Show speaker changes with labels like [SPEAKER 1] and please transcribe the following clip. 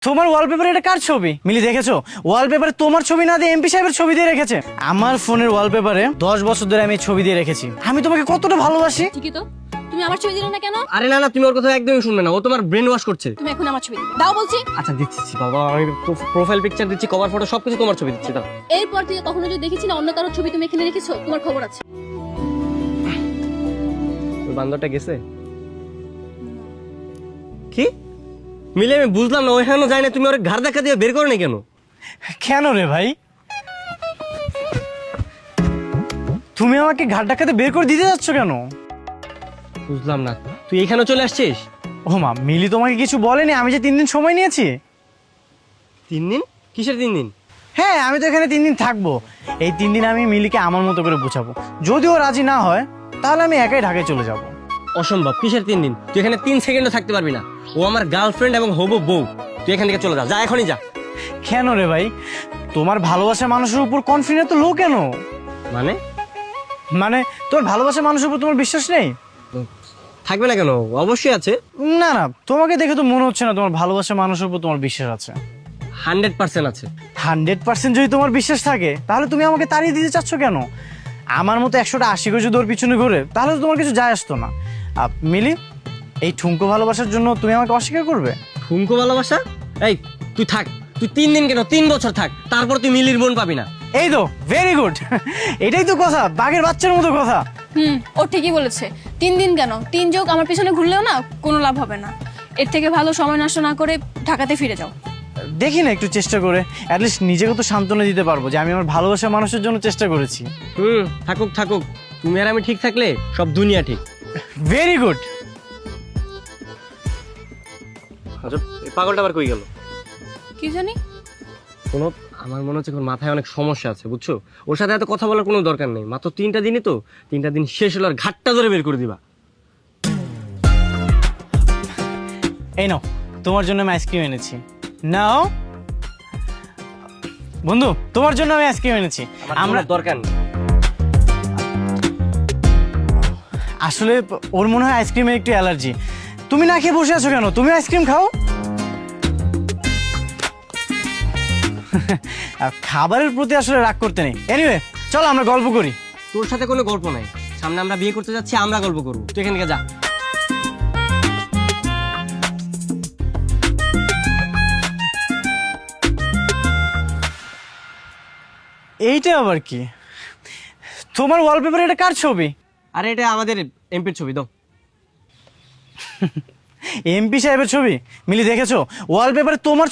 [SPEAKER 1] তোমার ওয়ালপেপারে এটা কার ছবি? মিলি দেখেছো? ওয়ালপেপারে তোমার ছবি না দিয়ে এমপি সাহেবের ছবি দিয়ে রেখেছে। আমার ফোনের ওয়ালপেপারে 10 বছর ধরে আমি এই ছবি দিয়ে রেখেছি। আমি তোমাকে কতটা ভালোবাসি।
[SPEAKER 2] ঠিকই তো, তুমি আমার ছবি দিলে না কেন?
[SPEAKER 3] আরে না না, তুমি ওর কথা একদমই শুনবে না, ও তোমার ব্রেন ওয়াশ করছে।
[SPEAKER 2] তুমি এখন আমার ছবি দাও বলছি।
[SPEAKER 3] আচ্ছা দিচ্ছি বাবা, আমি প্রোফাইল পিকচার দিচ্ছি, কভার ফটো সবকিছু তোমার ছবি দিচ্ছি। দাও।
[SPEAKER 2] এরপর থেকে কখনো যদি দেখেছি না অন্য কারোর ছবি তুমি এখানে রেখেছো, তোমার খবর আছে।
[SPEAKER 3] ওই বান্দরটা গেছে কি? মিলে আমি বুঝলাম না, ওইখানে যায় না, তুমি ওর ঘাড় ধাক্কা দিয়ে বের করো না কেন?
[SPEAKER 1] কেন রে ভাই? তুমি আমাকে ঘাট ধাক্কাতে বের করে দিতে যাচ্ছ কেন?
[SPEAKER 3] বুঝলাম না, তুই এখানে চলে আসছিস?
[SPEAKER 1] ও মা, মিলি তোমাকে কিছু বলেনি আমি যে 3 দিন সময় নিয়েছি?
[SPEAKER 3] 3 দিন? কিসের 3 দিন?
[SPEAKER 1] হ্যাঁ, আমি তো এখানে 3 দিন থাকবো। এই 3 দিন আমি মিলিকে আমার মতো করে বোঝাবো। যদি ও রাজি না হয় তাহলে আমি একাই ঢাকায় চলে যাব।
[SPEAKER 3] অসম্ভব। কিসের 3 দিন? তুই এখানে 3 সেকেন্ডও থাকতে পারবি না। ও আমার গার্লফ্রেন্ড এবং হবু বউ। তুই এখান থেকে চলে যা, যা এখনই যা।
[SPEAKER 1] কেন রে ভাই? তোমার ভালোবাসা মানুষের উপর কনফিডেন্স তো লো কেন?
[SPEAKER 3] মানে
[SPEAKER 1] মানে তোর ভালোবাসা মানুষের উপর তোমার বিশ্বাস নেই?
[SPEAKER 3] থাকবে না কেন? অবশ্যই আছে।
[SPEAKER 1] না না, তোমাকে দেখে তো মনে হচ্ছে না তোমার ভালোবাসা মানুষের উপর তোমার বিশ্বাস আছে।
[SPEAKER 3] 100% আছে।
[SPEAKER 1] 100% যদি তোমার বিশ্বাস থাকে তাহলে তুমি আমাকে তাড়িয়ে দিতে চাচ্ছ কেন? আমার মতো 100টা আশিক যদি ওর পিছনে ঘুরে তাহলে তো তোমার কিছু যায় আসতো না। মিলি, এই ঠুনকো ভালোবাসার জন্য তুমি আমাকে অস্বীকার করবে?
[SPEAKER 3] ঠুনকো ভালোবাসা? এই তুই থাক, তুই 3 দিন কেন 3 বছর থাক, তারপর তুই মিলির বোন পাবি না।
[SPEAKER 1] এই তো ভেরি গুড। এটাই তো কথা, বাঘের বাচ্চার মতো কথা।
[SPEAKER 2] ও ঠিকই বলেছে। 3 দিন কেন, 3 যোগ আমার পিছনে ঘুরলেও না কোনো লাভ হবে না। এর থেকে ভালো সময় নষ্ট না করে ঢাকাতে ফিরে যাও।
[SPEAKER 1] দেখি না একটু চেষ্টা করে, অ্যাটলিস্ট নিজেকে তো সান্ত্বনা দিতে পারবো যে আমি আমার ভালোবাসা মানুষের জন্য চেষ্টা করেছি।
[SPEAKER 3] থাকুক থাকুক, তুমি আর আমি ঠিক থাকলে সব দুনিয়া ঠিক।
[SPEAKER 1] Very good.
[SPEAKER 3] আচ্ছা, এই পাগলটা আবার কই গেল?
[SPEAKER 2] কি জানি।
[SPEAKER 3] কোনো, আমার মনে হচ্ছে ওর মাথায় অনেক সমস্যা আছে, বুঝছো? ওর সাথে এত কথা বলার কোনো দরকার নেই। মাত্র 3টা দিনই তো, 3টা দিন শেষ হলো আর ঘাটটা ধরে বের করে দিবা।
[SPEAKER 1] এই নাও, তোমার জন্য আমি আইসক্রিম এনেছি। নাও বন্ধু, তোমার জন্য আমি আইসক্রিম এনেছি।
[SPEAKER 3] আমরা দরকার নেই।
[SPEAKER 1] আসলে ওর মনে হয় আইসক্রিমের একটু অ্যালার্জি। তুমি না খেয়ে বসে আছো কেন? তুমি আইসক্রিম খাও। আর খাবারের প্রতি আসলে রাগ করতে নেই। এনিওয়ে, চলো আমরা গল্প করি।
[SPEAKER 3] তোর সাথে কোনো গল্প নাই। সামনে আমরা বিয়ে করতে যাচ্ছি, আমরা গল্প করবো। তুই এখান থেকে যা।
[SPEAKER 1] এইটা আবার কি? তোমার ওয়ালপেপারে এটা কার ছবি?
[SPEAKER 3] আরে এটা আমাদের এমপির ছবি। দাও।
[SPEAKER 1] এমপি সাহেবের ছবি? মিলি দেখেছো? ওয়ালপেপারে তোমার ছবি